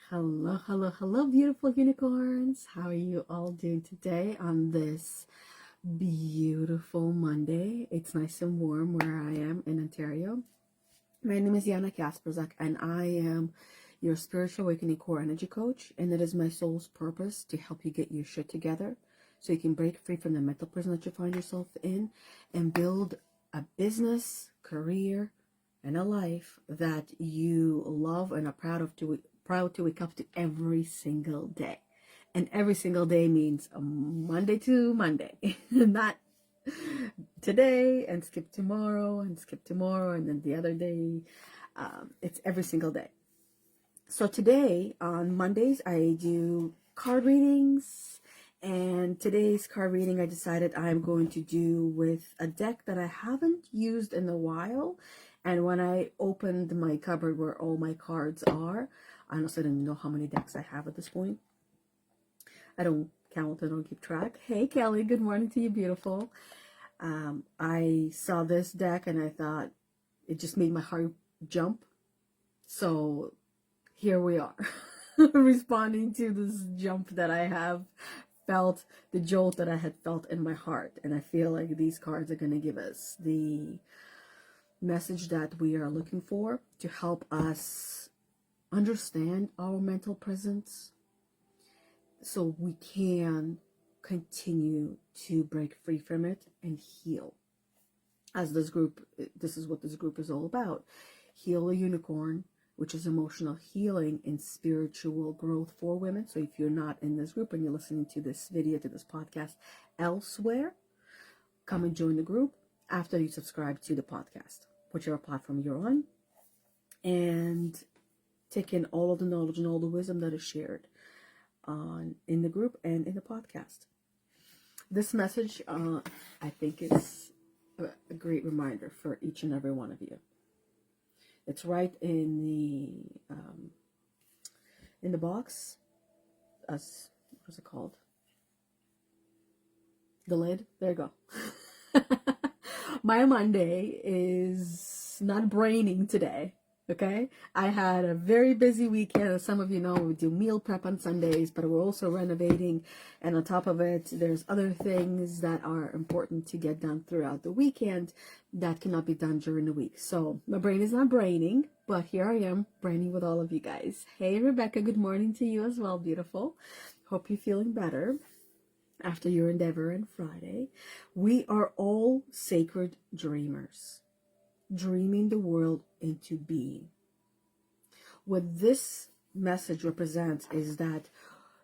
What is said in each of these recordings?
Hello, hello, hello, beautiful unicorns. How are you all doing today on this beautiful Monday? It's nice and warm where I am in Ontario. My name is Yana Kasperczak, and I am your spiritual awakening core energy coach. And it is my soul's purpose to help you get your shit together so you can break free from the mental prison that you find yourself in and build a business, career, and a life that you love and are proud to wake up to every single day. And every single day means Monday to Monday, not today and skip tomorrow and skip tomorrow and then the other day. It's every single day. So today on Mondays I do card readings, and today's card reading I decided I'm going to do with a deck that I haven't used in a while. And when I opened my cupboard where all my cards are, I honestly didn't know how many decks I have at this point. I don't count, I don't keep track. Hey Kelly, good morning to you, beautiful. I saw this deck and I thought it just made my heart jump. So here we are, responding to this jump that I have felt, the jolt that I had felt in my heart. And I feel like these cards are going to give us the message that we are looking for to help us understand our mental presence so we can continue to break free from it and heal. As this is what this group is all about. Heal a Unicorn, which is emotional healing and spiritual growth for women. So if you're not in this group and you're listening to this video, to this podcast elsewhere, come and join the group after you subscribe to the podcast, whichever platform you're on, and take in all of the knowledge and all the wisdom that is shared in the group and in the podcast. This message, I think, is a great reminder for each and every one of you. It's right in the box. What's it called? The lid. There you go. My Monday is not braining today. Okay, I had a very busy weekend. As some of you know, we do meal prep on Sundays, but we're also renovating. And on top of it, there's other things that are important to get done throughout the weekend that cannot be done during the week. So my brain is not braining, but here I am braining with all of you guys. Hey, Rebecca, good morning to you as well, beautiful. Hope you're feeling better after your endeavor on Friday. We are all sacred dreamers, dreaming the world into being. What this message represents is that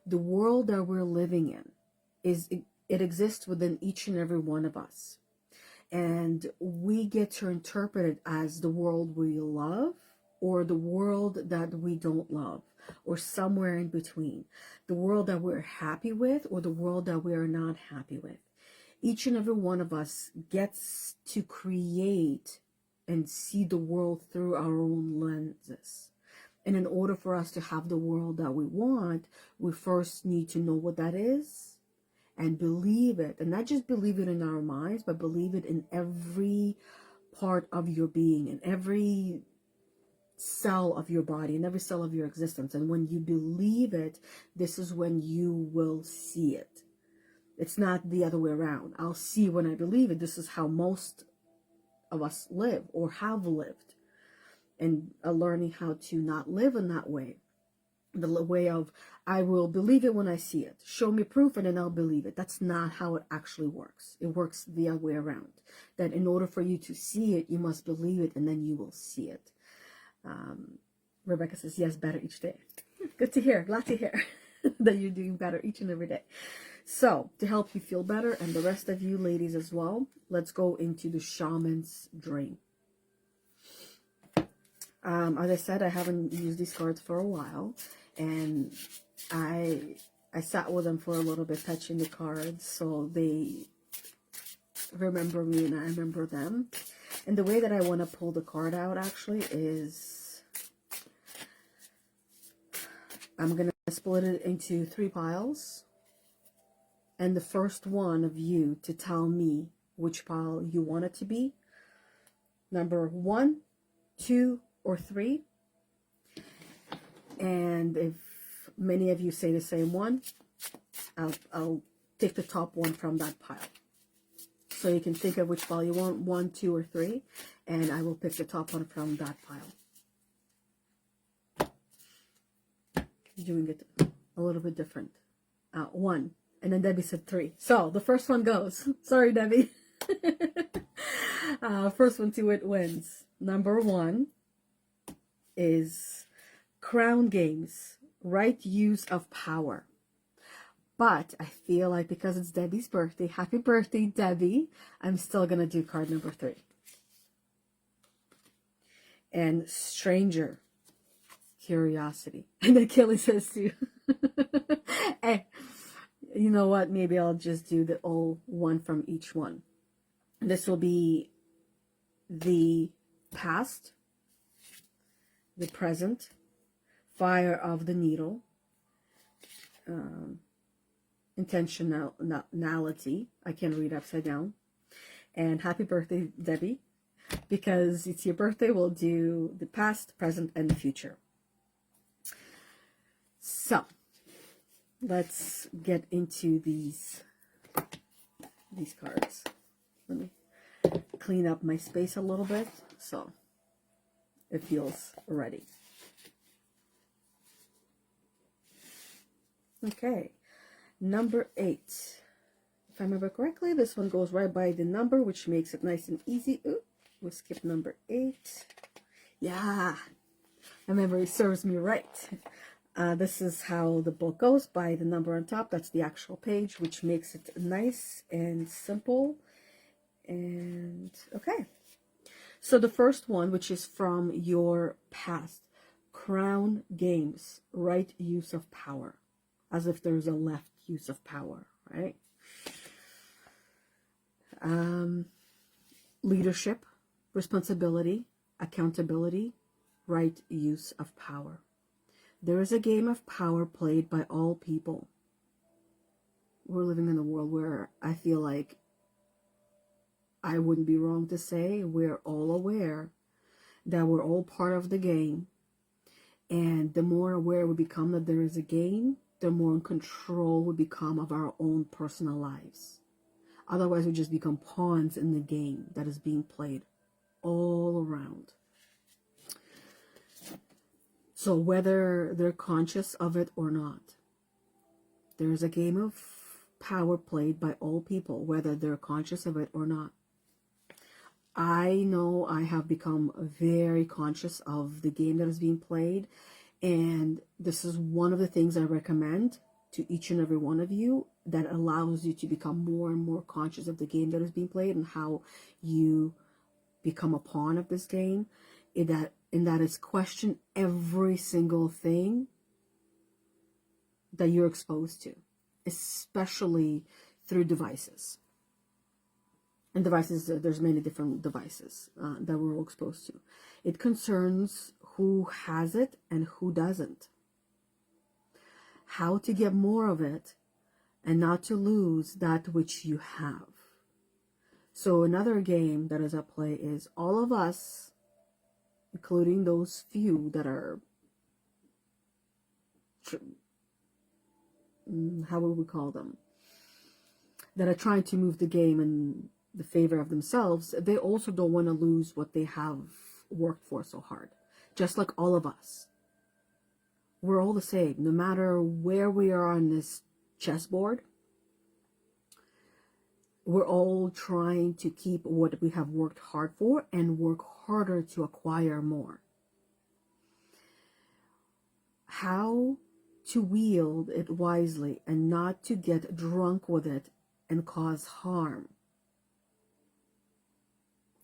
the world that we're living in it exists within each and every one of us, and we get to interpret it as the world we love or the world that we don't love, or somewhere in between, the world that we're happy with or the world that we are not happy with. Each and every one of us gets to create and see the world through our own lenses. And in order for us to have the world that we want, we first need to know what that is and believe it. And not just believe it in our minds, but believe it in every part of your being, in every cell of your body, in every cell of your existence. And when you believe it, this is when you will see it. It's not the other way around. I'll see when I believe it. This is how most of us live or have lived, and learning how to not live in that way, the way of I will believe it when I see it, show me proof and then I'll believe it. That's not how it actually works. It works the other way around, that in order for you to see it, you must believe it and then you will see it. Rebecca says yes, better each day. Good to hear, glad to hear that you're doing better each and every day. So, to help you feel better, and the rest of you ladies as well, let's go into the shaman's dream. As I said, I haven't used these cards for a while, and I sat with them for a little bit, touching the cards, so they remember me and I remember them. And the way that I want to pull the card out actually is I'm going to split it into 3 piles. And the first one of you to tell me which pile you want it to be. Number 1, 2, or 3. And if many of you say the same one, I'll take the top one from that pile. So you can think of which pile you want, 1, 2, or 3, and I will pick the top one from that pile. Doing it a little bit different. 1, and then Debbie said 3. So the first one goes. Sorry, Debbie. First one to it wins. Number 1 is Crown Games, right use of power. But I feel like because it's Debbie's birthday, happy birthday, Debbie, I'm still going to do card number 3. And Stranger, Curiosity. And then Kelly says too, hey, you know what? Maybe I'll just do the all one from each one. This will be the past, the present, Fire of the Needle, Intentionality. I can read upside down. And happy birthday, Debbie. Because it's your birthday, we'll do the past, present, and the future. So, let's get into these cards. Let me clean up my space a little bit so it feels ready. Okay, number 8. If I remember correctly, this one goes right by the number, which makes it nice and easy. Ooh, we'll skip number 8. Yeah, my memory serves me right. This is how the book goes, by the number on top. That's the actual page, which makes it nice and simple. And okay, so the first one, which is from your past, Crown Games, right use of power, as if there's a left use of power, right? Leadership, responsibility, accountability, right use of power. There is a game of power played by all people. We're living in a world where I feel like I wouldn't be wrong to say we're all aware that we're all part of the game. And the more aware we become that there is a game, the more in control we become of our own personal lives. Otherwise, we just become pawns in the game that is being played all around. So whether they're conscious of it or not, there's a game of power played by all people, whether they're conscious of it or not. I know I have become very conscious of the game that is being played, and this is one of the things I recommend to each and every one of you that allows you to become more and more conscious of the game that is being played and how you become a pawn of this game, in that is question every single thing that you're exposed to, especially through devices. And devices, there's many different devices that we're all exposed to. It concerns who has it and who doesn't. How to get more of it and not to lose that which you have. So another game that is at play is all of us, including those few that are, how would we call them, that are trying to move the game in the favor of themselves, they also don't want to lose what they have worked for so hard. Just like all of us. We're all the same. No matter where we are on this chessboard, we're all trying to keep what we have worked hard for and work harder to acquire more. How to wield it wisely and not to get drunk with it and cause harm.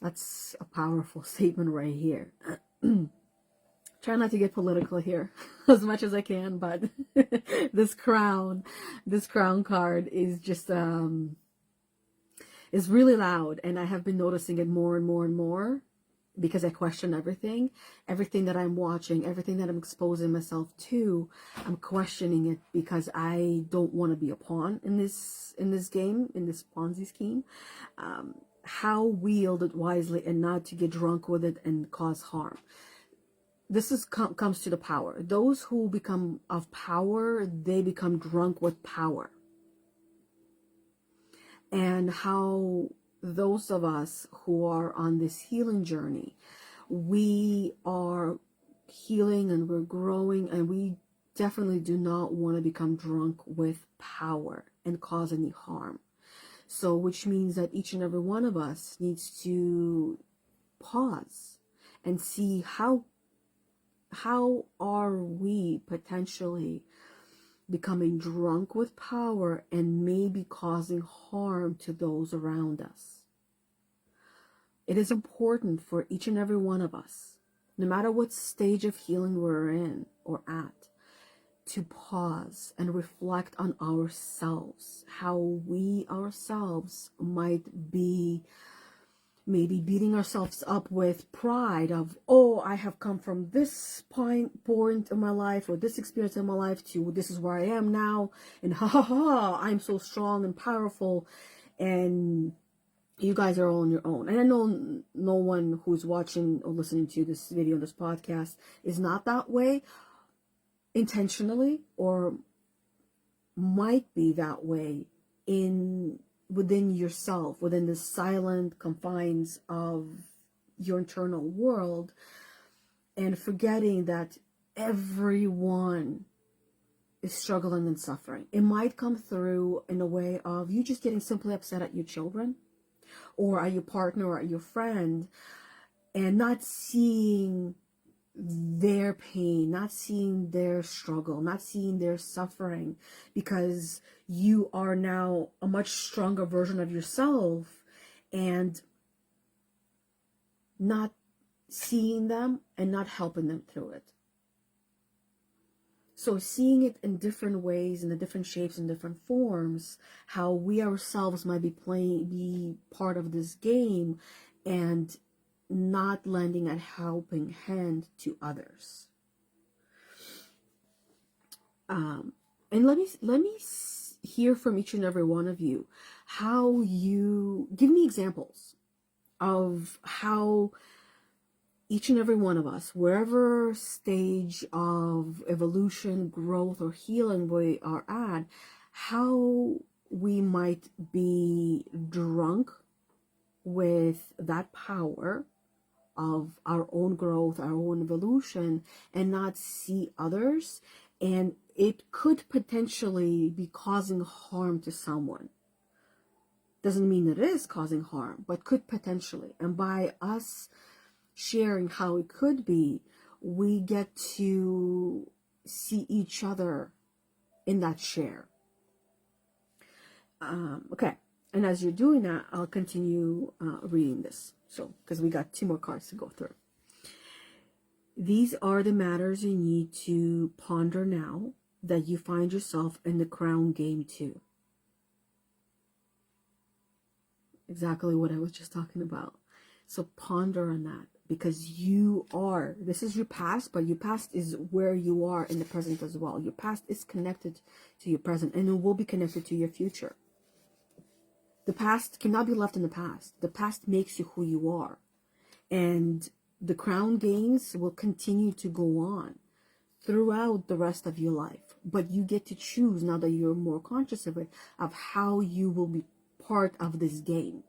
That's a powerful statement right here. Try not to get political here as much as I can, but this crown card is just is really loud, and I have been noticing it more and more and more because I question everything that I'm watching, everything that I'm exposing myself to. I'm questioning it because I don't want to be a pawn in this game, in this Ponzi scheme. How wield it wisely and not to get drunk with it and cause harm. this is comes to the power. Those who become of power, they become drunk with power. And how those of us who are on this healing journey, we are healing and we're growing, and we definitely do not want to become drunk with power and cause any harm. So, which means that each and every one of us needs to pause and see how are we potentially becoming drunk with power and maybe causing harm to those around us. It is important for each and every one of us, no matter what stage of healing we're in or at, to pause and reflect on ourselves, how we ourselves might be maybe beating ourselves up with pride of, oh, I have come from this point in my life or this experience in my life to this is where I am now, and I'm so strong and powerful, and you guys are all on your own. And I know no one who's watching or listening to this video, this podcast, is not that way intentionally, or might be that way within yourself, within the silent confines of your internal world, and forgetting that everyone is struggling and suffering. It might come through in a way of you just getting simply upset at your children or at your partner or at your friend, and not seeing their pain, not seeing their struggle, not seeing their suffering, because you are now a much stronger version of yourself, and not seeing them and not helping them through it. So seeing it in different ways, in the different shapes and different forms, how we ourselves might be part of this game, and not lending a helping hand to others. And let me hear from each and every one of you how you give me examples of how each and every one of us, wherever stage of evolution, growth, or healing we are at, how we might be drunk with that power of our own growth, our own evolution, and not see others. And it could potentially be causing harm to someone. Doesn't mean it is causing harm, but could potentially. And by us sharing how it could be, we get to see each other in that share. Okay. And as you're doing that, I'll continue reading this. So, because we got 2 more cards to go through. These are the matters you need to ponder now that you find yourself in the crown game too. Exactly what I was just talking about. So ponder on that, because this is your past, but your past is where you are in the present as well. Your past is connected to your present, and it will be connected to your future. The past cannot be left in the past. The past makes you who you are. And the crown games will continue to go on throughout the rest of your life. But you get to choose, now that you're more conscious of it, of how you will be part of this game.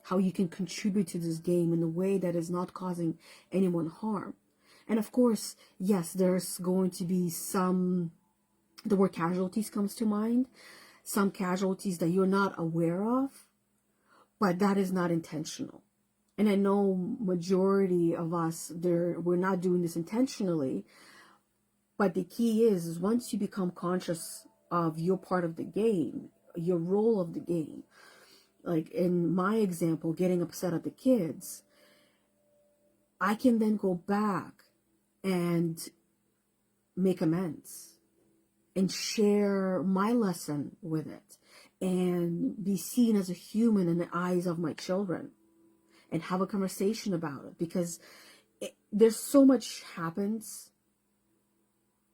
How you can contribute to this game in a way that is not causing anyone harm. And of course, yes, there's going to be the word casualties comes to mind. Some casualties that you're not aware of, but that is not intentional. And I know majority of us, we're not doing this intentionally, but the key is once you become conscious of your part of the game, your role of the game, like in my example, getting upset at the kids, I can then go back and make amends and share my lesson with it, and be seen as a human in the eyes of my children, and have a conversation about it, because there's so much happens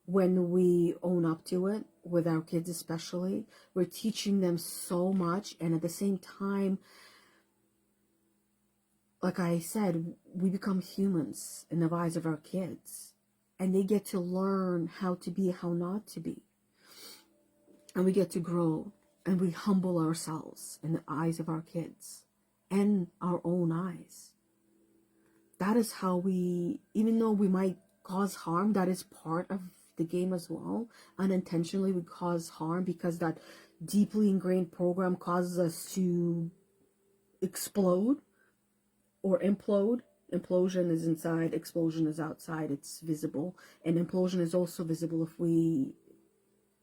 when we own up to it, with our kids especially. We're teaching them so much, and at the same time like I said, we become humans in the eyes of our kids, and they get to learn how to be, how not to be. And we get to grow, and we humble ourselves in the eyes of our kids and our own eyes. That is how we, even though we might cause harm, that is part of the game as well. Unintentionally we cause harm because that deeply ingrained program causes us to explode or implode. Implosion is inside, explosion is outside, it's visible. And implosion is also visible if we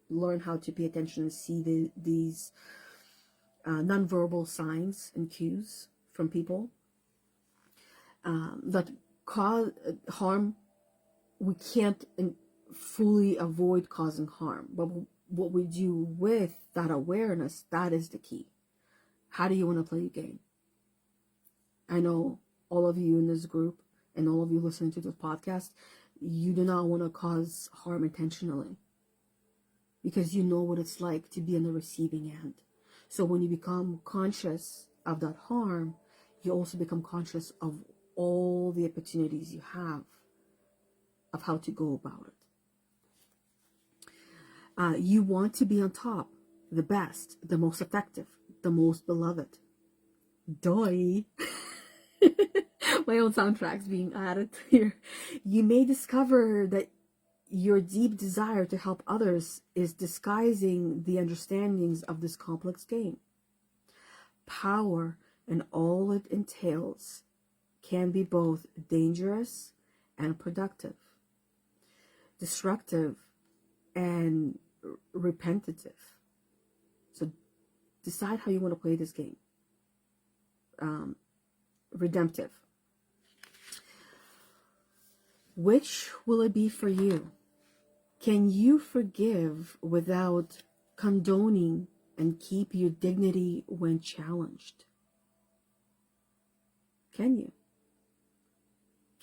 learn how to pay attention and see these nonverbal signs and cues from people that cause harm. We can't fully avoid causing harm, but what we do with that awareness, that is the key. How do you want to play your game? I know all of you in this group and all of you listening to this podcast, you do not want to cause harm intentionally, because you know what it's like to be on the receiving end. So when you become conscious of that harm, you also become conscious of all the opportunities you have of how to go about it. You want to be on top, the best, the most effective, the most beloved. Doy. My own soundtrack's being added here. You may discover that your deep desire to help others is disguising the understandings of this complex game. Power and all it entails can be both dangerous and productive, destructive and repetitive. So decide how you want to play this game. Redemptive. Which will it be for you? Can you forgive without condoning and keep your dignity when challenged? Can you?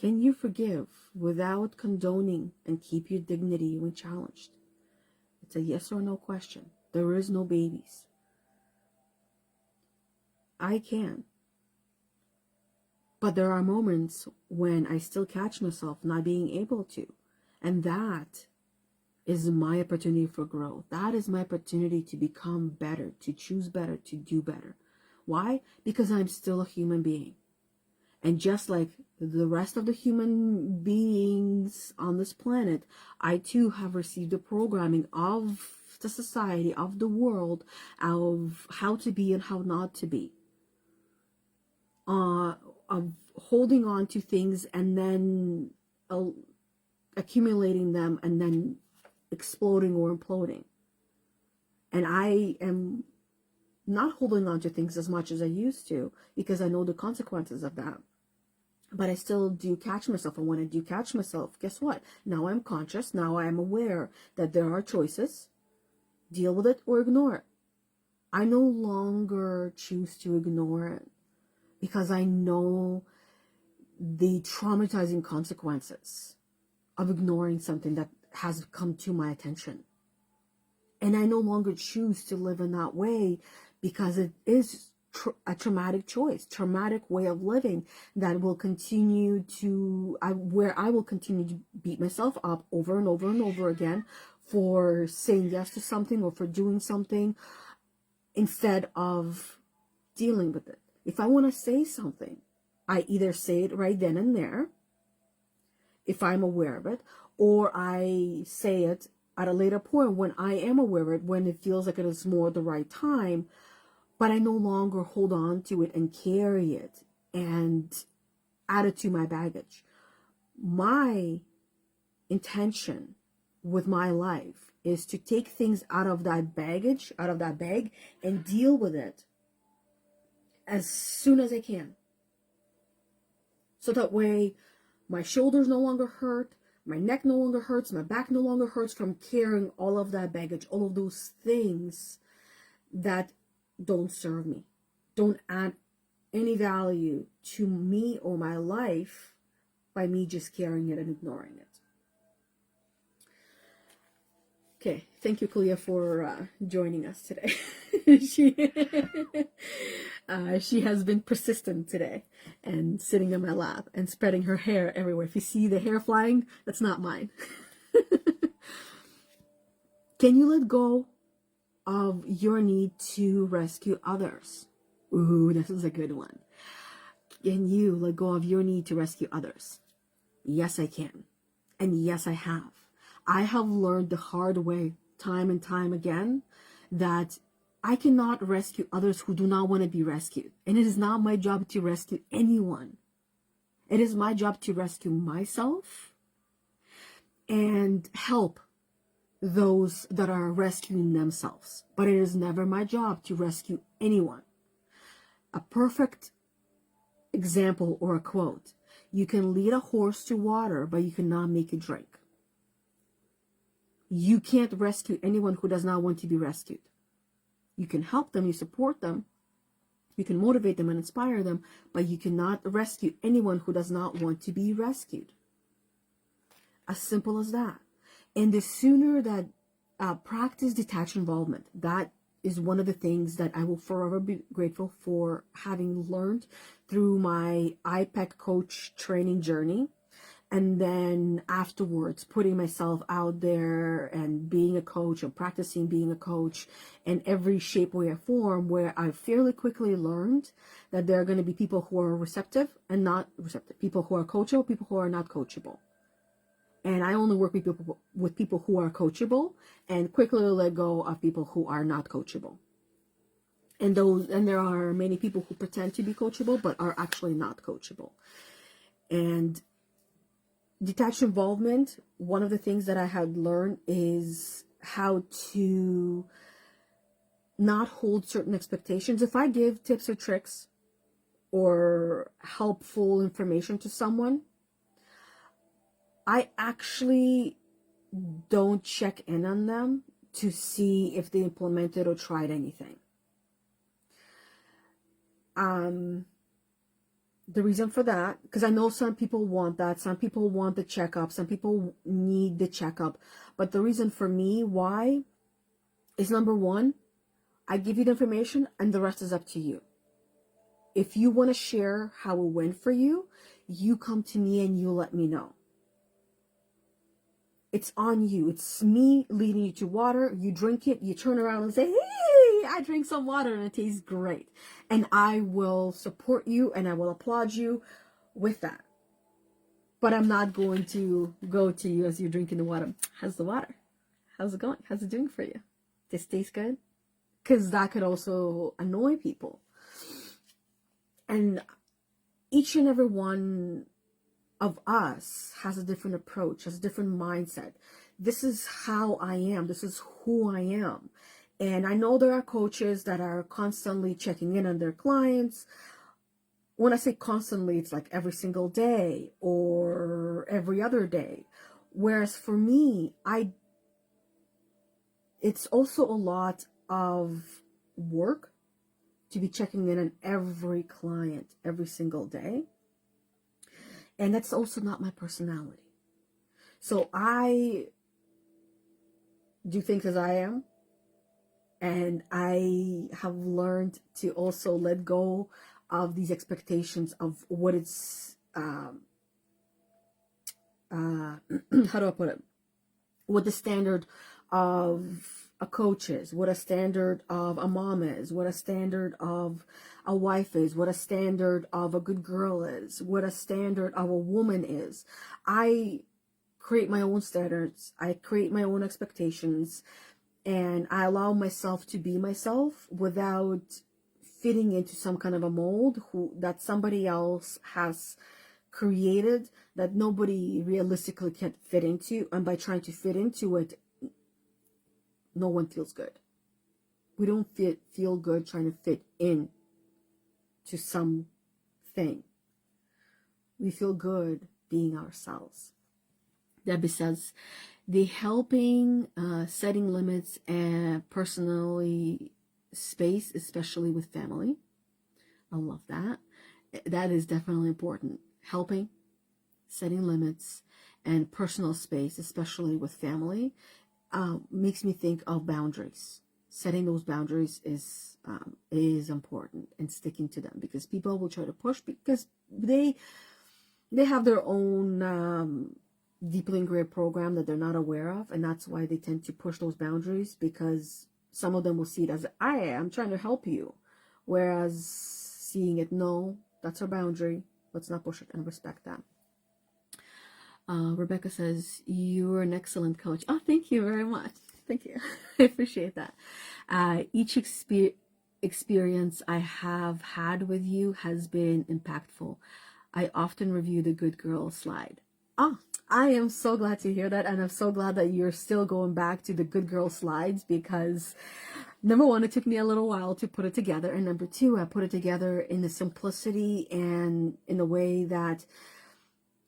Can you forgive without condoning and keep your dignity when challenged? It's a yes or no question. There is no babies. I can. But there are moments when I still catch myself not being able to. And that is my opportunity for growth. That is my opportunity to become better, to choose better, to do better. Why? Because I'm still a human being. And just like the rest of the human beings on this planet, I too have received the programming of the society, of the world, of how to be and how not to be. Of holding on to things and then accumulating them and then exploding or imploding. And I am not holding on to things as much as I used to because I know the consequences of that. But I still do catch myself. And when I do catch myself, guess what? Now I'm conscious. Now I am aware that there are choices. Deal with it or ignore it. I no longer choose to ignore it because I know the traumatizing consequences of ignoring something that has come to my attention. And I no longer choose to live in that way because it is a traumatic choice, traumatic way of living that will continue to, where I will continue to beat myself up over and over and over again for saying yes to something or for doing something instead of dealing with it. If I want to say something, I either say it right then and there, if I'm aware of it, or I say it at a later point when I am aware of it, when it feels like it is more the right time, but I no longer hold on to it and carry it and add it to my baggage. My intention with my life is to take things out of that baggage, out of that bag, and deal with it as soon as I can. So that way my shoulders no longer hurt, my neck no longer hurts, my back no longer hurts from carrying all of that baggage, all of those things that don't serve me, don't add any value to me or my life by me just carrying it and ignoring it. Okay, thank you, Kalia, for joining us today. She has been persistent today and sitting in my lap and spreading her hair everywhere. If you see the hair flying, that's not mine. Can you let go of your need to rescue others? Ooh, this is a good one. Can you let go of your need to rescue others? Yes, I can. And yes, I have. I have learned the hard way, time and time again, that I cannot rescue others who do not want to be rescued. And it is not my job to rescue anyone. It is my job to rescue myself and help those that are rescuing themselves. But it is never my job to rescue anyone. A perfect example or a quote: you can lead a horse to water, but you cannot make it drink. You can't rescue anyone who does not want to be rescued. You can help them, you support them, you can motivate them and inspire them, but you cannot rescue anyone who does not want to be rescued. As simple as that. And the sooner that practice detached involvement, that is one of the things that I will forever be grateful for having learned through my IPEC coach training journey. And then afterwards, putting myself out there and being a coach and practicing being a coach in every shape, way, or form, where I fairly quickly learned that there are going to be people who are receptive and not receptive, people who are coachable, people who are not coachable. And I only work with people who are coachable, and quickly let go of people who are not coachable. And there are many people who pretend to be coachable but are actually not coachable. And detached involvement, one of the things that I had learned is how to not hold certain expectations. If I give tips or tricks or helpful information to someone, I actually don't check in on them to see if they implemented or tried anything. The reason for that, because I know some people want that, some people want the checkup, some people need the checkup, but the reason for me why is, number one, I give you the information and the rest is up to you. If you want to share how it went for you, you come to me and you let me know. It's on you. It's me leading you to water. You drink it, you turn around and say, hey, I drank some water and it tastes great. And I will support you and I will applaud you with that. But I'm not going to go to you as you're drinking the water. How's the water? How's it going? How's it doing for you? This tastes good? Because that could also annoy people. And each and every one of us has a different approach, has a different mindset. This is how I am. This is who I am. And I know there are coaches that are constantly checking in on their clients. When I say constantly, it's like every single day or every other day. Whereas for me, it's also a lot of work to be checking in on every client every single day. And that's also not my personality. So I do things as I am. And I have learned to also let go of these expectations of what it's, how do I put it? What the standard of a coach is, what a standard of a mom is, what a standard of a wife is, what a standard of a good girl is, what a standard of a woman is. I create my own standards. I create my own expectations, and I allow myself to be myself without fitting into some kind of a mold that somebody else has created that nobody realistically can fit into. And by trying to fit into it, no one feels good. We don't feel good trying to fit in to something. We feel good being ourselves. Debbie says, the helping, setting limits, and personally space, especially with family. I love that. That is definitely important. Helping, setting limits, and personal space, especially with family, makes me think of boundaries. setting those boundaries is important, and sticking to them, because people will try to push because they have their own deeply ingrained program that they're not aware of, and that's why they tend to push those boundaries, because some of them will see it as, I am trying to help you, whereas seeing it, no, that's our boundary, let's not push it, and respect that. Rebecca says, you're an excellent coach. Oh, thank you very much. Thank you. I appreciate that. Each experience I have had with you has been impactful. I often review the Good Girl slide. Oh, I am so glad to hear that, and I'm so glad that you're still going back to the Good Girl slides, because number one, it took me a little while to put it together, and number two, I put it together in the simplicity and in a way that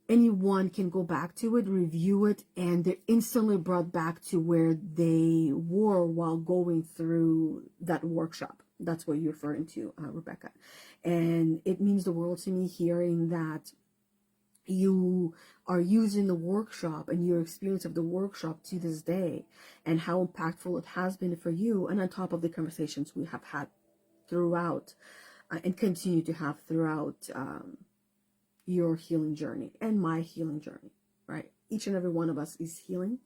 anyone can go back to it, review it, and they're instantly brought back to where they were while going through that workshop. That's what you're referring to, Rebecca. And it means the world to me hearing that you are using the workshop and your experience of the workshop to this day, and how impactful it has been for you, and on top of the conversations we have had throughout and continue to have throughout your healing journey and my healing journey, right? Each and every one of us is healing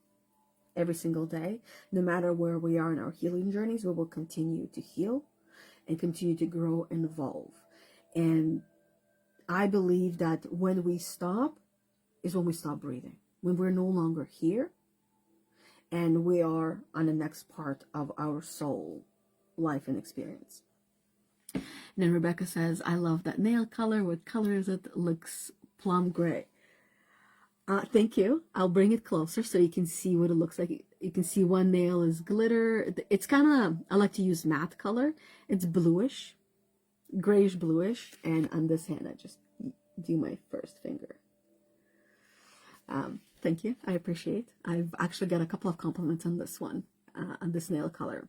every single day. No matter where we are in our healing journeys, we will continue to heal and continue to grow and evolve. And I believe that when we stop is when we stop breathing, when we're no longer here and we are on the next part of our soul life and experience. And then Rebecca says, I love that nail color. What color is it? Looks plum gray. Thank you. I'll bring it closer so you can see what it looks like. You can see one nail is glitter. It's kind of, I like to use matte color. It's bluish, grayish bluish. And on this hand, I just do my first finger. Thank you. I appreciate. I've actually got a couple of compliments on this one, on this nail color.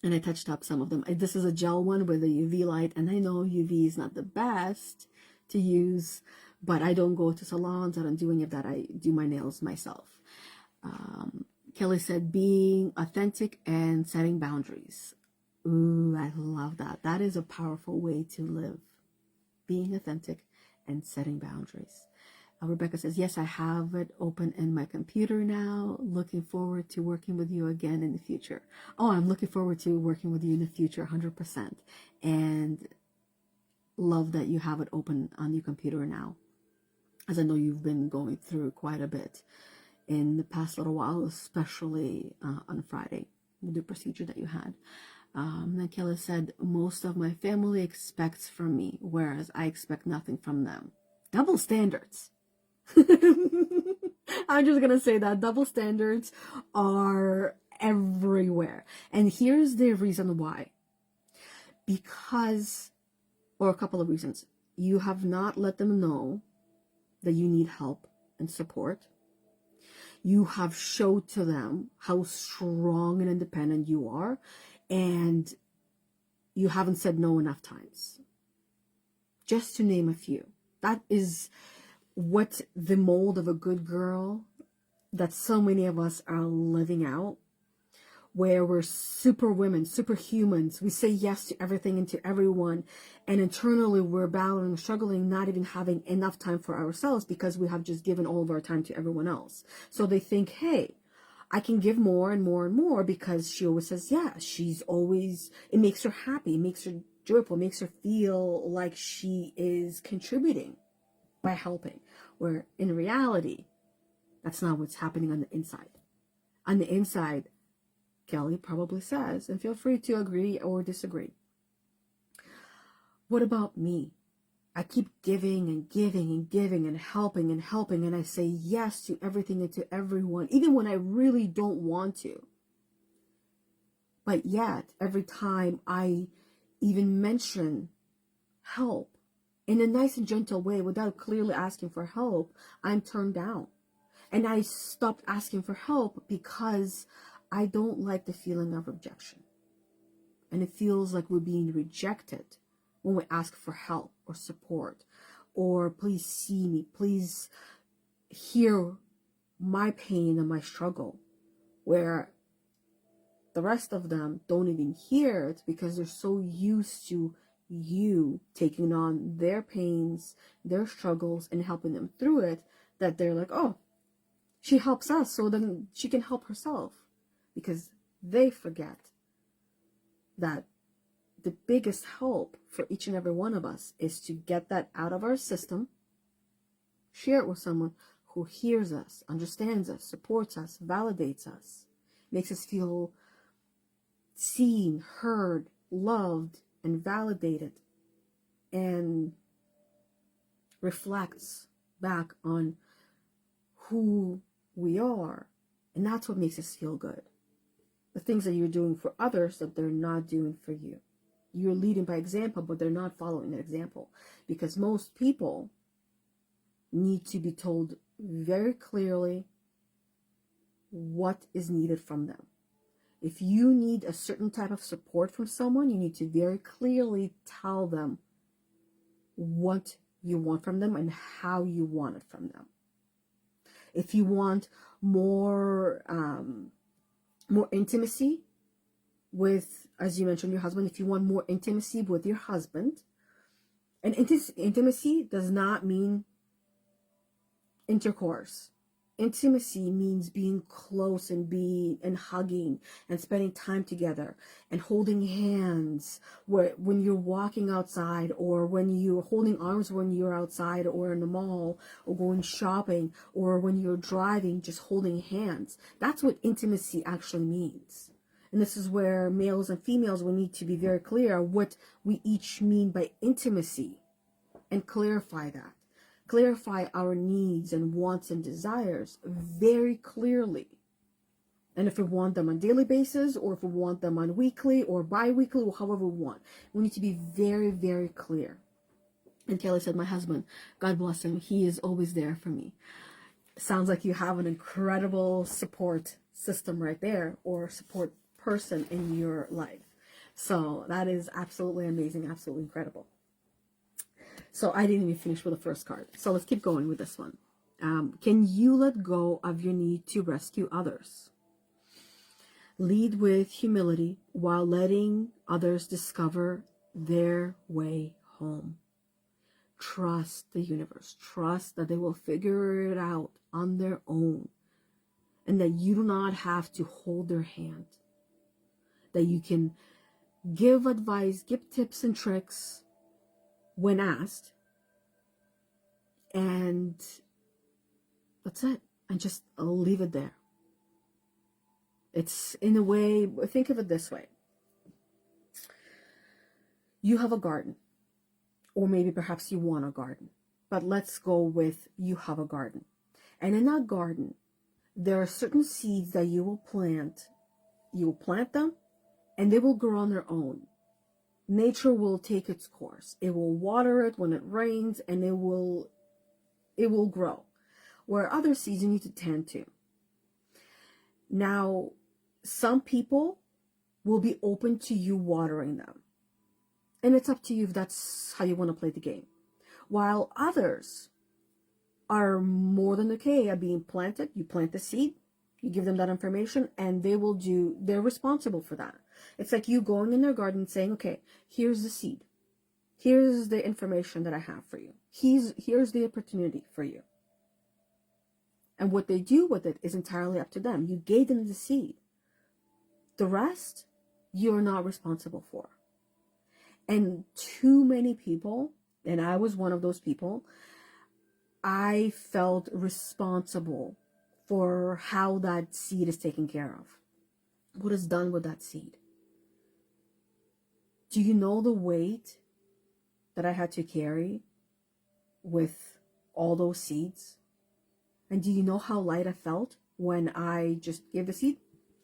And I touched up some of them. This is a gel one with a UV light. And I know UV is not the best to use, but I don't go to salons. I don't do any of that. I do my nails myself. Kelly said, being authentic and setting boundaries. Ooh, I love that. That is a powerful way to live. Being authentic and setting boundaries. Rebecca says, yes, I have it open in my computer now. Looking forward to working with you again in the future. Oh, I'm looking forward to working with you in the future, 100%. And love that you have it open on your computer now, as I know you've been going through quite a bit in the past little while, especially on Friday with the procedure that you had. Then Kelly said, most of my family expects from me, whereas I expect nothing from them. Double standards. I'm just going to say that double standards are everywhere. And here's the reason why. Because, or a couple of reasons. You have not let them know that you need help and support. You have showed to them how strong and independent you are. And you haven't said no enough times. Just to name a few. That is what the mold of a good girl that so many of us are living out, where we're super women, superhumans. We say yes to everything and to everyone, and internally we're battling, struggling, not even having enough time for ourselves because we have just given all of our time to everyone else. So they think, hey, I can give more and more and more because she always says yes. She's always, it makes her happy, it makes her joyful, makes her feel like she is contributing by helping, where in reality, that's not what's happening on the inside. On the inside, Kelly probably says, and feel free to agree or disagree, what about me? I keep giving and giving and giving and helping, and I say yes to everything and to everyone, even when I really don't want to. But yet, every time I even mention help, in a nice and gentle way, without clearly asking for help, I'm turned down. And I stopped asking for help because I don't like the feeling of rejection. And it feels like we're being rejected when we ask for help or support, or please see me, please hear my pain and my struggle, where the rest of them don't even hear it because they're so used to you taking on their pains, their struggles, and helping them through it, that they're like, oh, she helps us, so then she can help herself. Because they forget that the biggest help for each and every one of us is to get that out of our system, share it with someone who hears us, understands us, supports us, validates us, makes us feel seen, heard, loved, and validated, and reflects back on who we are. And that's what makes us feel good. The things that you're doing for others that they're not doing for you. You're leading by example, but they're not following that example. Because most people need to be told very clearly what is needed from them. If you need a certain type of support from someone, you need to very clearly tell them what you want from them and how you want it from them. If you want more intimacy with, as you mentioned, your husband, if you want more intimacy with your husband, and intimacy does not mean intercourse. Intimacy means being close and hugging and spending time together and holding hands when you're walking outside, or when you're holding arms when you're outside or in the mall or going shopping, or when you're driving, just holding hands. That's what intimacy actually means. And this is where males and females will need to be very clear what we each mean by intimacy and clarify that. Clarify our needs and wants and desires very clearly. And if we want them on a daily basis, or if we want them on weekly or bi-weekly, or however we want, we need to be very, very clear. And Kelly said, my husband, God bless him, he is always there for me. Sounds like you have an incredible support system right there, or support person in your life. So that is absolutely amazing, absolutely incredible. So I didn't even finish with the first card. So let's keep going with this one. Can you let go of your need to rescue others? Lead with humility while letting others discover their way home. Trust the universe. Trust that they will figure it out on their own, and that you do not have to hold their hand. That you can give advice, give tips and tricks when asked, and that's it. And just leave it there. It's, in a way, think of it this way. You have a garden, or maybe perhaps you want a garden, but let's go with you have a garden. And in that garden, there are certain seeds that you will plant. You will plant them, and they will grow on their own. Nature will take its course. It will water it when it rains, and it will grow. Where other seeds you need to tend to. Now, some people will be open to you watering them. And it's up to you if that's how you want to play the game. While others are more than okay at being planted. You plant the seed, you give them that information, and they're responsible for that. It's like you going in their garden and saying, okay, here's the seed. Here's the information that I have for you. Here's the opportunity for you. And what they do with it is entirely up to them. You gave them the seed. The rest, you're not responsible for. And too many people, and I was one of those people, I felt responsible for how that seed is taken care of. What is done with that seed? Do you know the weight that I had to carry with all those seeds? And do you know how light I felt when I just gave the seed?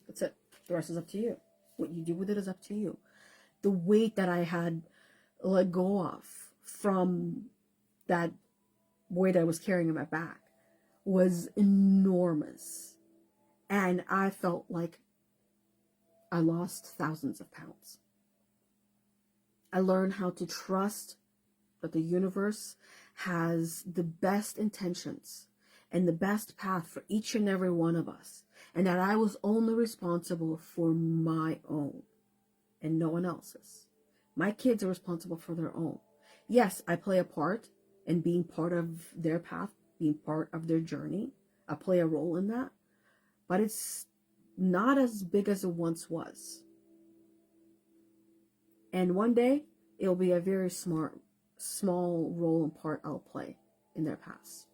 That's it. The rest is up to you. What you do with it is up to you. The weight that I had let go of from that weight I was carrying in my back was enormous. And I felt like I lost thousands of pounds. I learned how to trust that the universe has the best intentions and the best path for each and every one of us. and that I was only responsible for my own and no one else's. My kids are responsible for their own. Yes, I play a part in being part of their path, being part of their journey. I play a role in that, but it's not as big as it once was. And one day, it'll be a very small role and part I'll play in their paths.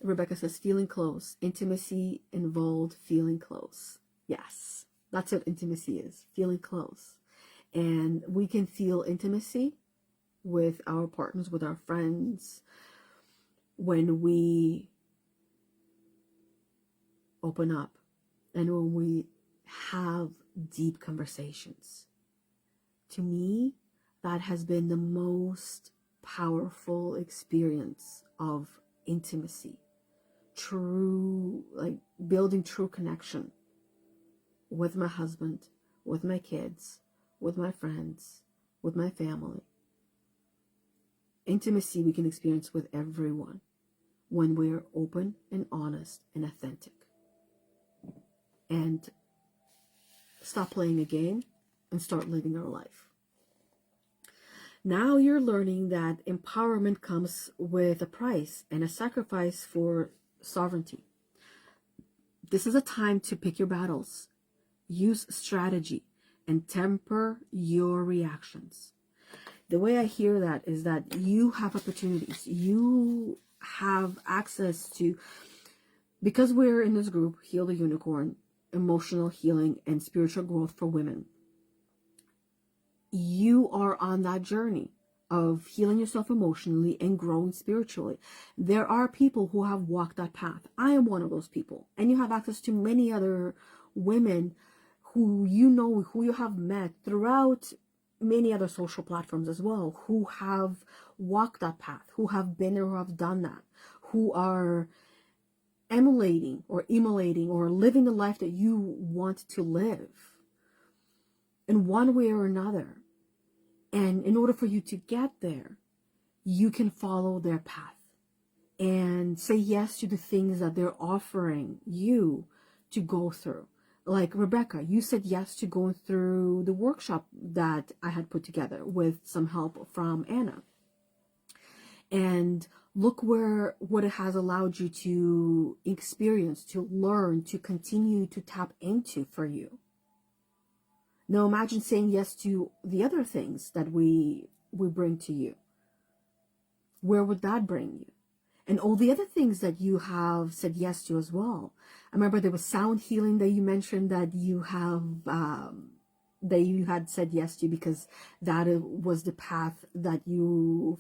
Rebecca says, feeling close. Intimacy involved feeling close. Yes, that's what intimacy is, feeling close. And we can feel intimacy with our partners, with our friends, when we open up and when we have deep conversations. To me, that has been the most powerful experience of intimacy. True, like building true connection with my husband, with my kids, with my friends, with my family. Intimacy we can experience with everyone when we're open and honest and authentic. And stop playing a game and start living our life. Now you're learning that empowerment comes with a price and a sacrifice for sovereignty. This is a time to pick your battles, use strategy, and temper your reactions. The way I hear that is that you have opportunities. You have access to, because we're in this group, Heal the Unicorn, emotional healing and spiritual growth for women. You are on that journey of healing yourself emotionally and growing spiritually. There are people who have walked that path. I am one of those people. And you have access to many other women who you know, who you have met throughout many other social platforms as well, who have walked that path, who have been or who have done that, who are emulating or living the life that you want to live in one way or another. And in order for you to get there, you can follow their path and say yes to the things that they're offering you to go through. Like Rebecca, you said yes to going through the workshop that I had put together with some help from Anna. And look what it has allowed you to experience, to learn, to continue to tap into for you. Now imagine saying yes to the other things that we bring to you. Where would that bring you? And all the other things that you have said yes to as well. I remember there was sound healing that you mentioned that you had said yes to because that was the path that you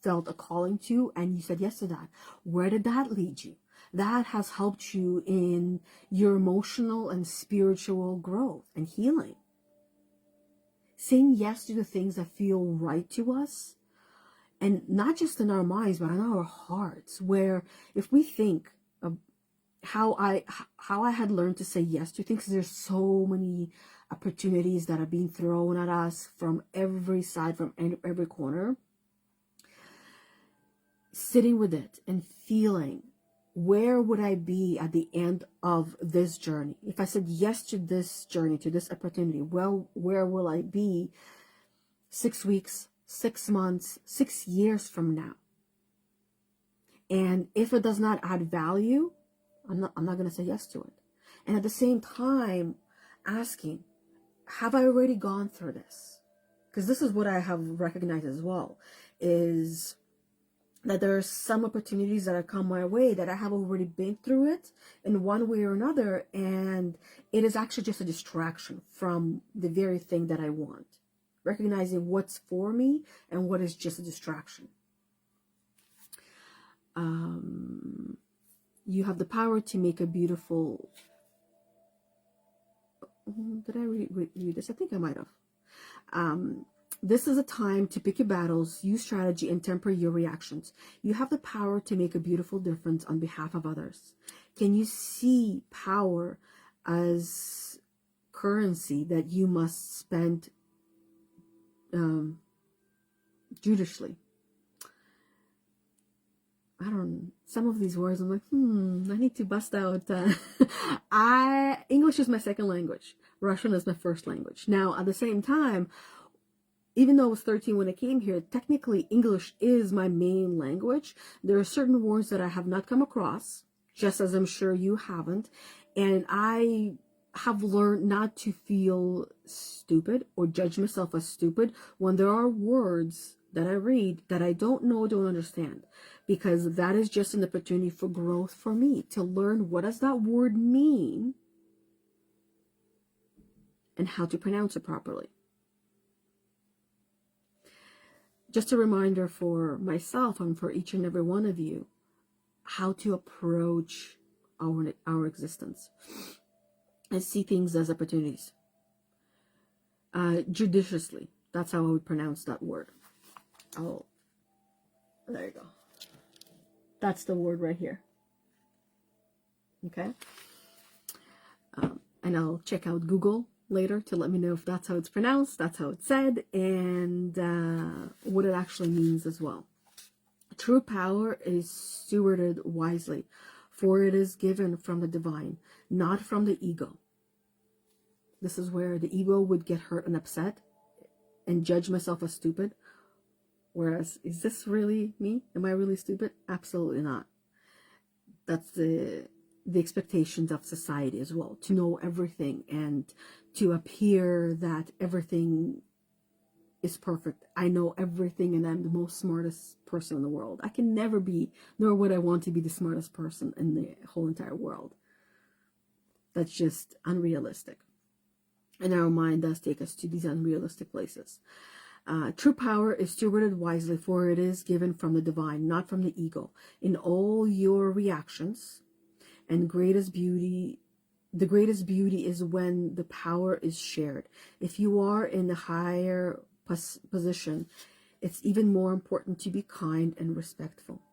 felt a calling to, and you said yes to that. Where did that lead you? That has helped you in your emotional and spiritual growth and healing. Saying yes to the things that feel right to us, and not just in our minds, but in our hearts, where if we think of how I had learned to say yes to things, there's so many opportunities that are being thrown at us from every side, from every corner. Sitting with it and feeling, where would I be at the end of this journey? If I said yes to this journey, to this opportunity, well, where will I be 6 weeks, 6 months, 6 years from now? And if it does not add value, I'm not going to say yes to it. And at the same time, asking, have I already gone through this? Because this is what I have recognized as well, is that there are some opportunities that have come my way that I have already been through it in one way or another, and it is actually just a distraction from the very thing that I want. Recognizing what's for me and what is just a distraction. You have the power to make a beautiful... Did I read this? I think I might have. This is a time to pick your battles, use strategy, and temper your reactions. You have the power to make a beautiful difference on behalf of others. Can you see power as currency that you must spend judiciously? some of these words, I'm like, I need to bust out. English is my second language. Russian is my first language. Now, at the same time, even though I was 13 when I came here, technically English is my main language. There are certain words that I have not come across, just as I'm sure you haven't. And I have learned not to feel stupid or judge myself as stupid when there are words that I read that I don't know, don't understand, because that is just an opportunity for growth for me to learn what does that word mean and how to pronounce it properly. Just a reminder for myself and for each and every one of you how to approach our existence and see things as opportunities. Judiciously. That's how I would pronounce that word. Oh, there you go. That's the word right here. Okay. And I'll check out Google later to let me know if that's how it's pronounced, that's how it's said, and what it actually means as well. True power is stewarded wisely, for it is given from the divine, not from the ego. This is where the ego would get hurt and upset and judge myself as stupid. Whereas, is this really me? Am I really stupid? Absolutely not. That's the expectations of society as well, to know everything and to appear that everything is perfect. I know everything and I'm the most smartest person in the world. I can never be, nor would I want to be the smartest person in the whole entire world. That's just unrealistic. And our mind does take us to these unrealistic places. True power is stewarded wisely, for it is given from the divine, not from the ego. In all your reactions, and the greatest beauty is when the power is shared. If you are in the higher position, it's even more important to be kind and respectful.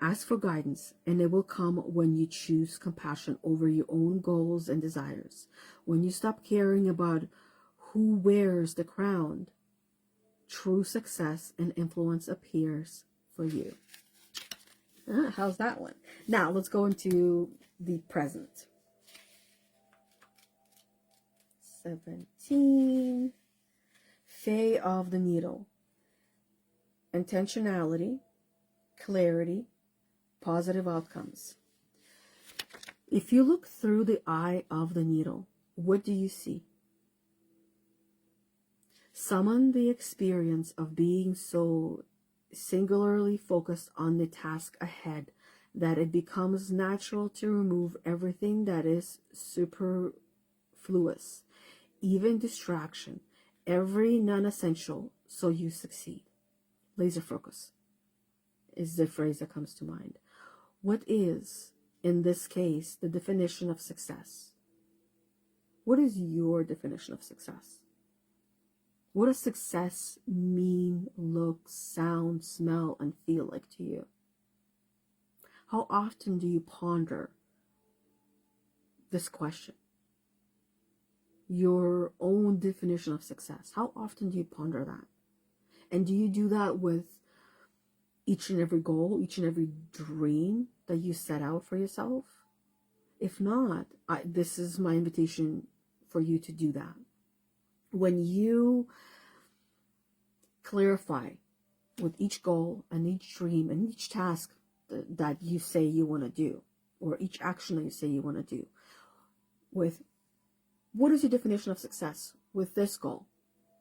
Ask for guidance, and it will come when you choose compassion over your own goals and desires. When you stop caring about who wears the crown, true success and influence appears for you. How's that one? Now, let's go into the present. 17. Fae of the Needle. Intentionality, clarity, positive outcomes. If you look through the eye of the needle, what do you see? Summon the experience of being so singularly focused on the task ahead that it becomes natural to remove everything that is superfluous, even distraction, every non-essential, so you succeed. Laser focus is the phrase that comes to mind. What is, in this case, the definition of success? What is your definition of success? What does success mean, look, sound, smell, and feel like to you? How often do you ponder this question? Your own definition of success. How often do you ponder that? And do you do that with each and every goal, each and every dream that you set out for yourself? If not, this is my invitation for you to do that. When you clarify with each goal and each dream and each task that you say you want to do, or each action that you say you want to do, with what is your definition of success with this goal,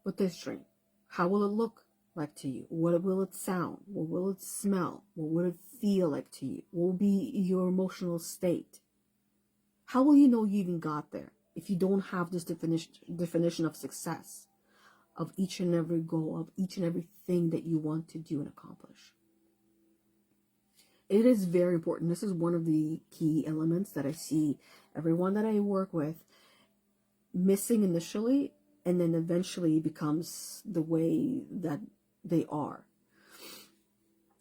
with this dream? How will it look like to you? What will it sound? What will it smell? What will it feel like to you? What will be your emotional state? How will you know you even got there if you don't have this definition of success, of each and every goal, of each and everything that you want to do and accomplish? It is very important. This is one of the key elements that I see everyone that I work with missing initially, and then eventually becomes the way that they are.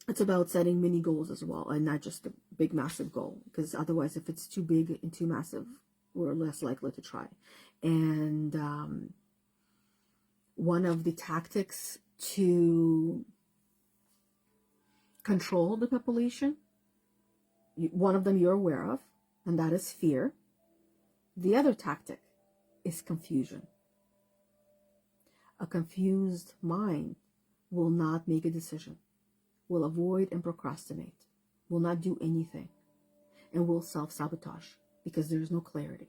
It's about setting mini goals as well, and not just a big massive goal, because otherwise if it's too big and too massive, we're less likely to try. And one of the tactics to control the population. One of them you're aware of, and that is fear. The other tactic is confusion. A confused mind will not make a decision, will avoid and procrastinate, will not do anything, and will self-sabotage because there's no clarity.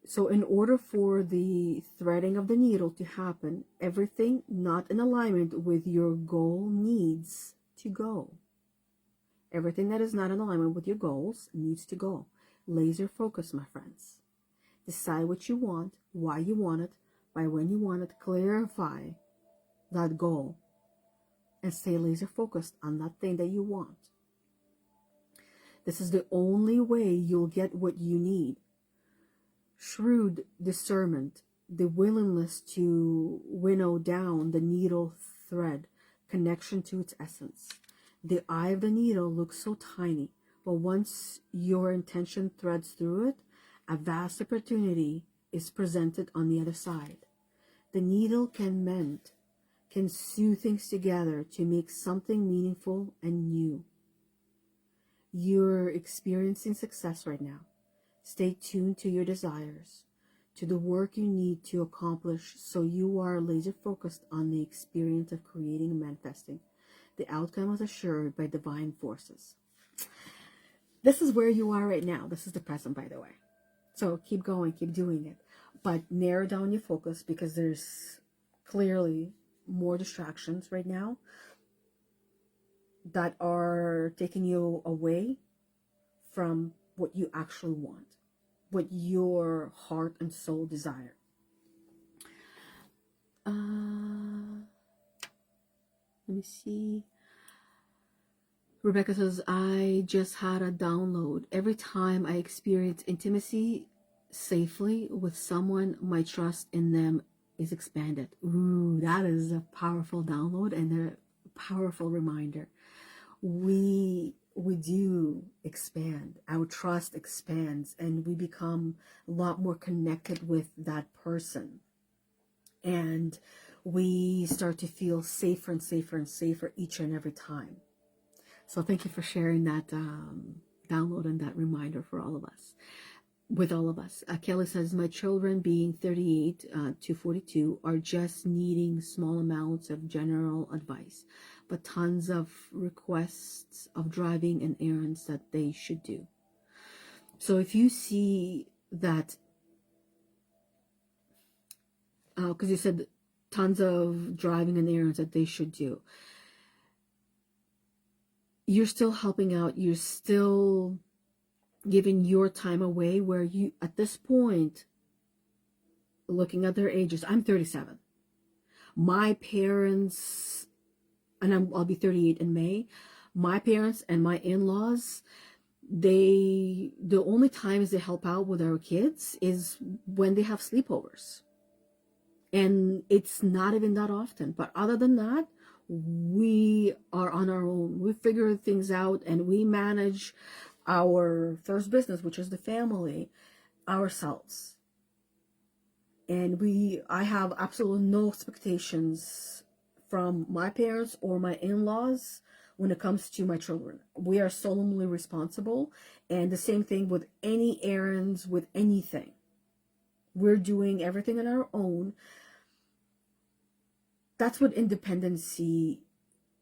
So in order for the threading of the needle to happen, everything not in alignment with your goal needs to go. Everything that is not in alignment with your goals needs to go. Laser focus, my friends. Decide what you want, why you want it, by when you want it. Clarify that goal and stay laser focused on that thing that you want. This is the only way you'll get what you need. Shrewd discernment, the willingness to winnow down the needle thread, connection to its essence. The eye of the needle looks so tiny, but once your intention threads through it, a vast opportunity is presented on the other side. The needle can mend, can sew things together to make something meaningful and new. You're experiencing success right now. Stay tuned to your desires, to the work you need to accomplish, so you are laser focused on the experience of creating and manifesting. The outcome is assured by divine forces. This is where you are right now. This is the present, by the way. So keep going, keep doing it. But narrow down your focus because there's clearly more distractions right now that are taking you away from what you actually want, what your heart and soul desire. Let me see. Rebecca says, I just had a download. Every time I experience intimacy safely with someone, my trust in them is expanded. Ooh, that is a powerful download and a powerful reminder. We do expand. Our trust expands and we become a lot more connected with that person. And we start to feel safer and safer and safer each and every time. So thank you for sharing that download and that reminder for all of us, with all of us. Kelly says, my children being 38 to 42 are just needing small amounts of general advice, but tons of requests of driving and errands that they should do. So if you see that, because you said tons of driving and errands that they should do, you're still helping out. You're still giving your time away, where you, at this point, looking at their ages, I'm 37. My parents, and I'll be 38 in May. My parents and my in-laws, the only times they help out with our kids is when they have sleepovers. And it's not even that often. But other than that, we are on our own. We figure things out and we manage our first business, which is the family, ourselves. And I have absolutely no expectations from my parents or my in-laws when it comes to my children. We are solemnly responsible. And the same thing with any errands, with anything. We're doing everything on our own. That's what independency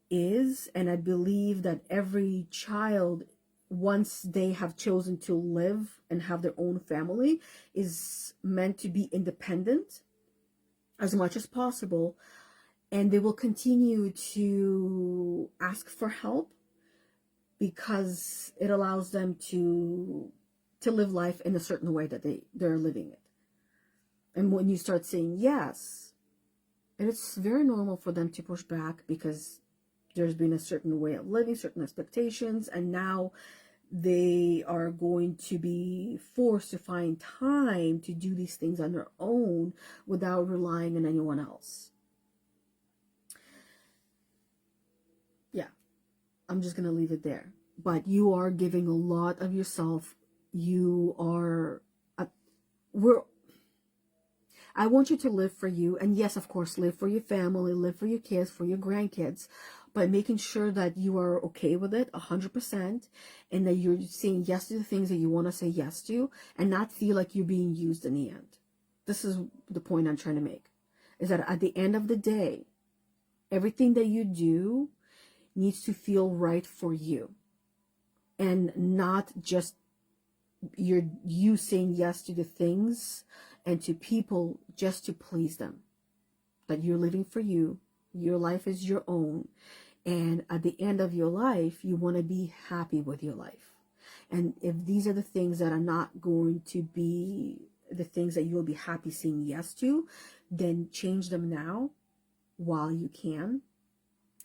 is. And I believe that every child, once they have chosen to live and have their own family, is meant to be independent as much as possible. And they will continue to ask for help because it allows them to live life in a certain way that they're living it. And when you start saying yes, it's very normal for them to push back because there's been a certain way of living, certain expectations, and now they are going to be forced to find time to do these things on their own without relying on anyone else. Yeah, I'm just going to leave it there. But you are giving a lot of yourself. You are I want you to live for you. And yes, of course, live for your family, live for your kids, for your grandkids, but making sure that you are okay with it 100%, and that you're saying yes to the things that you want to say yes to, and not feel like you're being used in the end. This is the point I'm trying to make, is that at the end of the day, everything that you do needs to feel right for you, and not just you saying yes to the things and to people just to please them. That you're living for you, your life is your own, and at the end of your life, you want to be happy with your life. And if these are the things that are not going to be the things that you'll be happy saying yes to, then change them now while you can,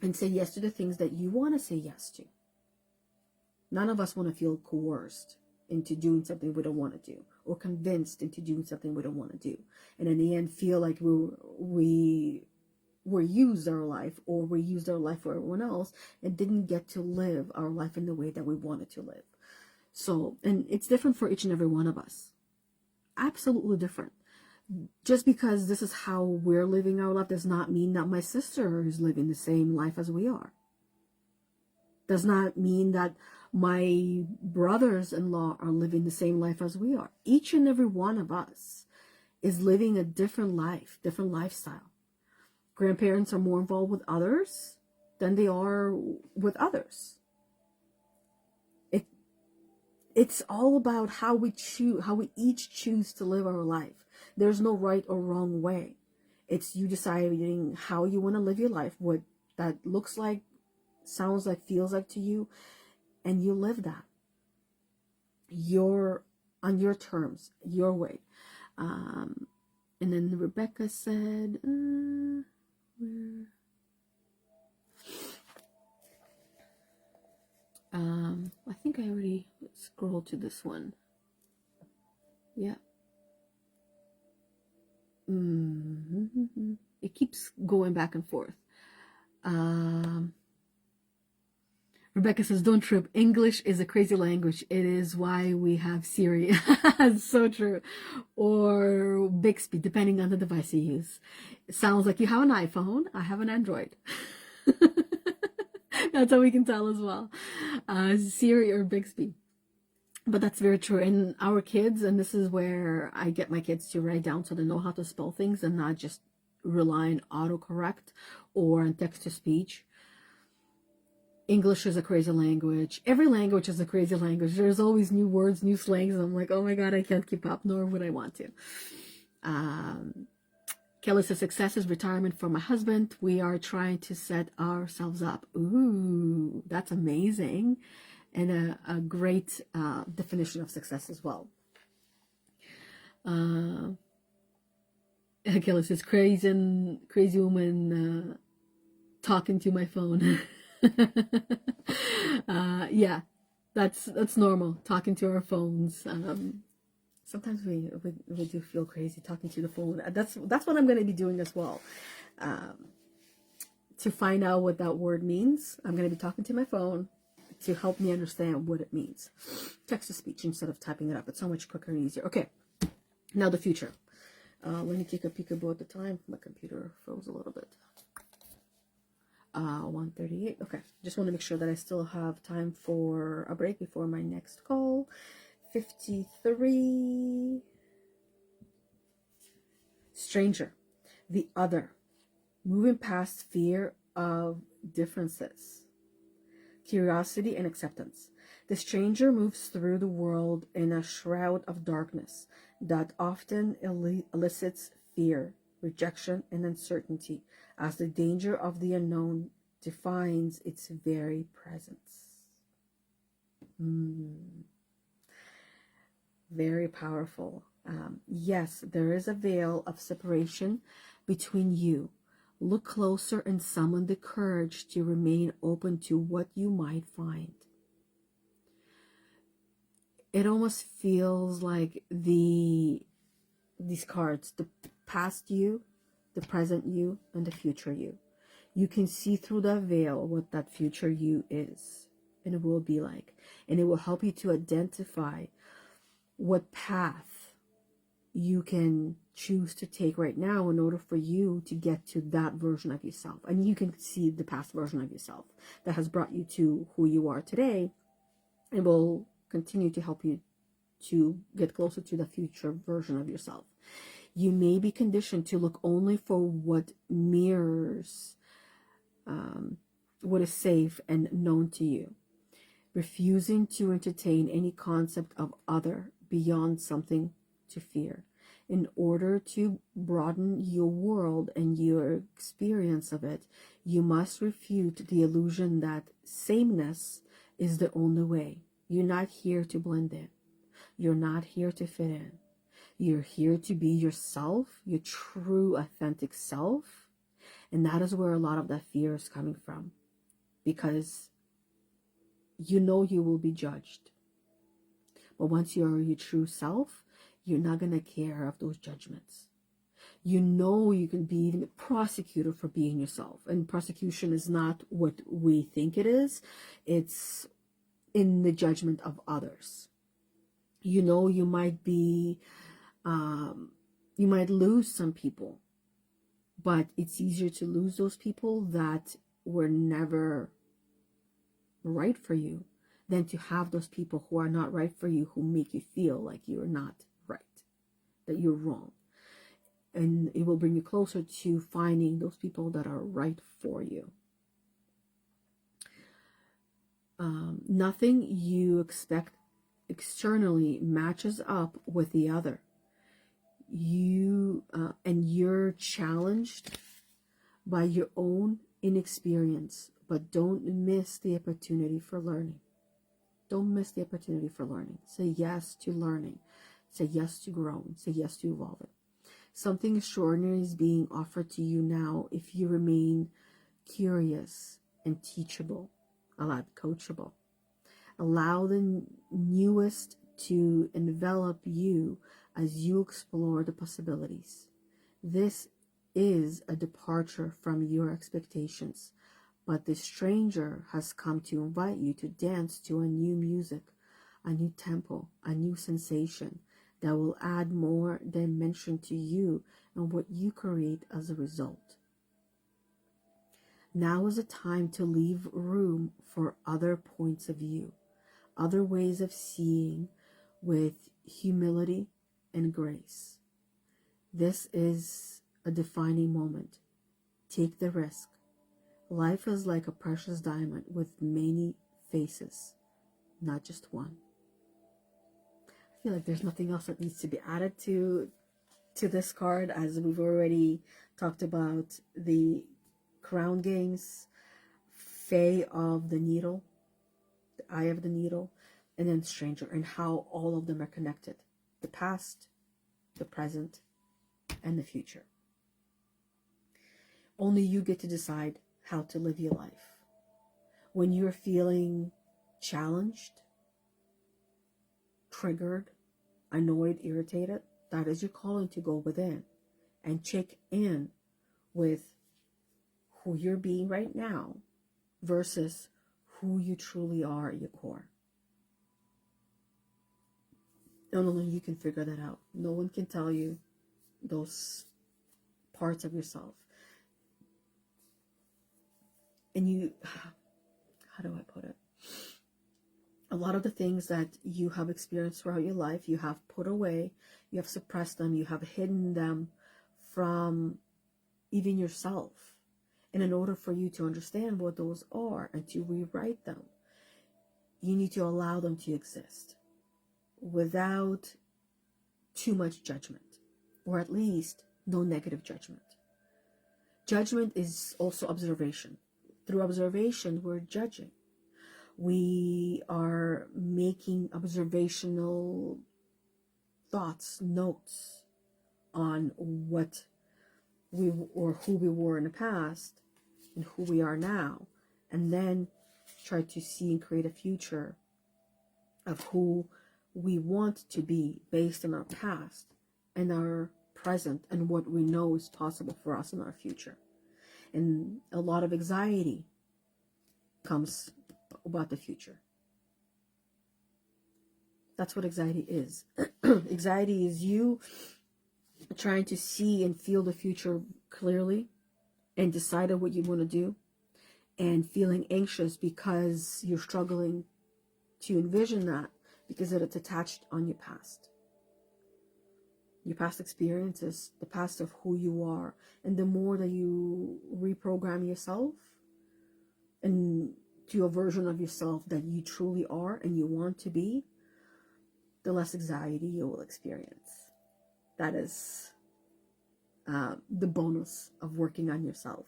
and say yes to the things that you want to say yes to. None of us want to feel coerced into doing something we don't want to do, or convinced into doing something we don't want to do, and in the end feel like we used our life, or we used our life for everyone else and didn't get to live our life in the way that we wanted to live. So, and it's different for each and every one of us. Absolutely different. Just because this is how we're living our life does not mean that my sister is living the same life as we are. Does not mean that my brothers-in-law are living the same life as we are. Each and every one of us is living a different life, different lifestyle. Grandparents are more involved with others than they are with others. It's all about how we each choose to live our life. There's no right or wrong way. It's you deciding how you want to live your life, what that looks like, sounds like, feels like to you, and you live that. On your terms, your way. And then Rebecca said, where? I think I already scrolled to this one. Yeah. It keeps going back and forth. Rebecca says, don't trip. English is a crazy language. It is why we have Siri. So true. Or Bixby, depending on the device you use. It sounds like you have an iPhone. I have an Android. That's how we can tell as well. Siri or Bixby. But that's very true. And our kids, and this is where I get my kids to write down so they know how to spell things and not just rely on autocorrect or on text-to-speech. English is a crazy language. Every language is a crazy language. There's always new words, new slangs. And I'm like, oh my God, I can't keep up, nor would I want to. Kelly says, success is retirement for my husband. We are trying to set ourselves up. Ooh, that's amazing. And a great definition of success as well. Kelly says, crazy woman talking to my phone. Yeah, that's normal, talking to our phones. Sometimes we do feel crazy talking to the phone. That's what I'm going to be doing as well. To find out what that word means, I'm going to be talking to my phone to help me understand what it means. Text-to-speech instead of typing it up. It's so much quicker and easier. Okay, now the future. Let me take a peekaboo at the time. My computer froze a little bit. 1:38. Okay, just want to make sure that I still have time for a break before my next call. 53. Stranger, the other, moving past fear of differences, curiosity and acceptance. The stranger moves through the world in a shroud of darkness that often elicits fear, rejection, and uncertainty, as the danger of the unknown defines its very presence. Very powerful. Yes, there is a veil of separation between you. Look closer and summon the courage to remain open to what you might find. It almost feels like these cards, the past you, the present you, and the future you. You can see through that veil what that future you is, and it will be like. And it will help you to identify what path you can choose to take right now in order for you to get to that version of yourself. And you can see the past version of yourself that has brought you to who you are today, and will continue to help you to get closer to the future version of yourself. You may be conditioned to look only for what mirrors what is safe and known to you, refusing to entertain any concept of other beyond something to fear. In order to broaden your world and your experience of it, you must refute the illusion that sameness is the only way. You're not here to blend in. You're not here to fit in. You're here to be yourself, your true, authentic self. And that is where a lot of that fear is coming from. Because you know you will be judged. But once you're your true self, you're not going to care of those judgments. You know you can be even prosecuted for being yourself. And prosecution is not what we think it is. It's in the judgment of others. You know you might be, you might lose some people. But it's easier to lose those people that were never right for you than to have those people who are not right for you, who make you feel like you're not right, that you're wrong. And it will bring you closer to finding those people that are right for you. Nothing you expect externally matches up with the other. And you're challenged by your own inexperience, but don't miss the opportunity for learning. Don't miss the opportunity for learning. Say yes to learning. Say yes to growing. Say yes to evolving. Something extraordinary is being offered to you now if you remain curious and teachable, coachable. Allow the newest to envelop you as you explore the possibilities. This is a departure from your expectations, but the stranger has come to invite you to dance to a new music, a new tempo, a new sensation that will add more dimension to you and what you create as a result. Now is the time to leave room for other points of view, other ways of seeing with humility and grace. This is a defining moment. Take the risk. Life is like a precious diamond with many faces, not just one. I feel like there's nothing else that needs to be added to this card, as we've already talked about the crown games, Fae of the Needle, the Eye of the Needle, and then Stranger, and how all of them are connected. The past, the present, and the future. Only you get to decide how to live your life. When you're feeling challenged, triggered, annoyed, irritated, that is your calling to go within and check in with who you're being right now versus who you truly are at your core. And only you can figure that out. No one can tell you those parts of yourself. And you, how do I put it? A lot of the things that you have experienced throughout your life, you have put away, you have suppressed them, you have hidden them from even yourself. And in order for you to understand what those are and to rewrite them, you need to allow them to exist without too much judgment, or at least no negative judgment. Judgment is also observation. Through observation, we're judging. We are making observational thoughts, notes on what we or who we were in the past and who we are now, and then try to see and create a future of who we want to be based on our past and our present and what we know is possible for us in our future. And a lot of anxiety comes about the future. That's what anxiety is. Anxiety is you trying to see and feel the future clearly and decide on what you want to do, and feeling anxious because you're struggling to envision that because it's attached on your past experiences, the past of who you are. And the more that you reprogram yourself and to a version of yourself that you truly are and you want to be, the less anxiety you will experience. That is the bonus of working on yourself.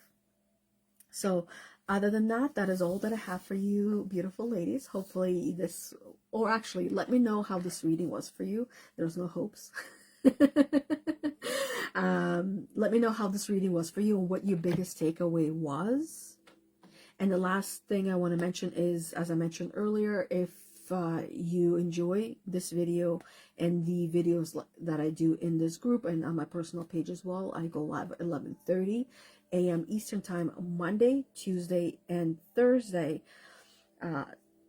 So other than that, that is all that I have for you, beautiful ladies. Hopefully this, or actually let me know how this reading was for you. There's no hopes. Let me know how this reading was for you and what your biggest takeaway was. And the last thing I want to mention is, as I mentioned earlier, if you enjoy this video and the videos that I do in this group and on my personal page as well, I go live at 11:30 a.m. Eastern Time, Monday, Tuesday, and Thursday.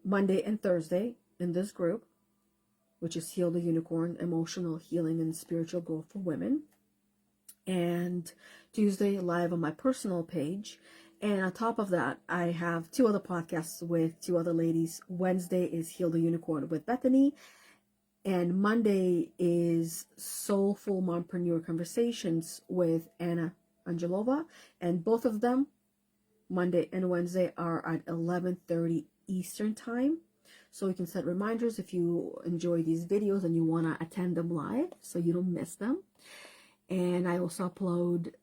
Monday and Thursday in this group, which is Heal the Unicorn, Emotional Healing and Spiritual Growth for Women. And Tuesday live on my personal page. And on top of that, I have 2 other podcasts with 2 other ladies. Wednesday is Heal the Unicorn with Bethany. And Monday is Soulful Mompreneur Conversations with Anna Angelova. And both of them, Monday and Wednesday, are at 11:30 Eastern Time. So you can set reminders if you enjoy these videos and you want to attend them live so you don't miss them. And I also upload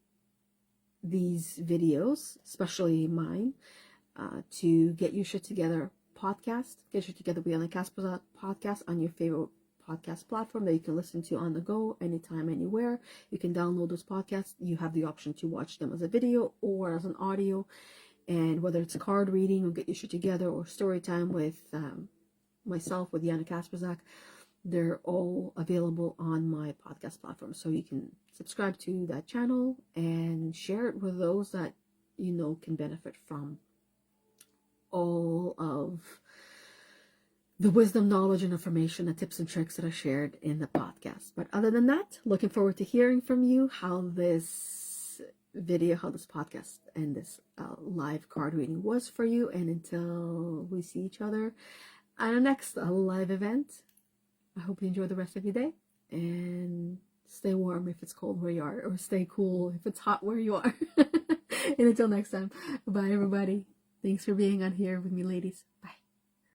these videos, especially mine, to Get Your Shit Together podcast. Get Your Shit Together with Yana Kasperczak podcast on your favorite podcast platform that you can listen to on the go, anytime, anywhere. You can download those podcasts. You have the option to watch them as a video or as an audio. And whether it's a card reading or Get Your Shit Together or story time with myself, with Yana Kasperczak, they're all available on my podcast platform. So you can subscribe to that channel and share it with those that you know can benefit from all of the wisdom, knowledge, and information, the tips and tricks that are shared in the podcast. But other than that, looking forward to hearing from you how this video, how this podcast and this live card reading was for you. And until we see each other at our next live event, I hope you enjoy the rest of your day and stay warm if it's cold where you are, or stay cool if it's hot where you are. And until next time, bye everybody. Thanks for being on here with me, ladies. Bye.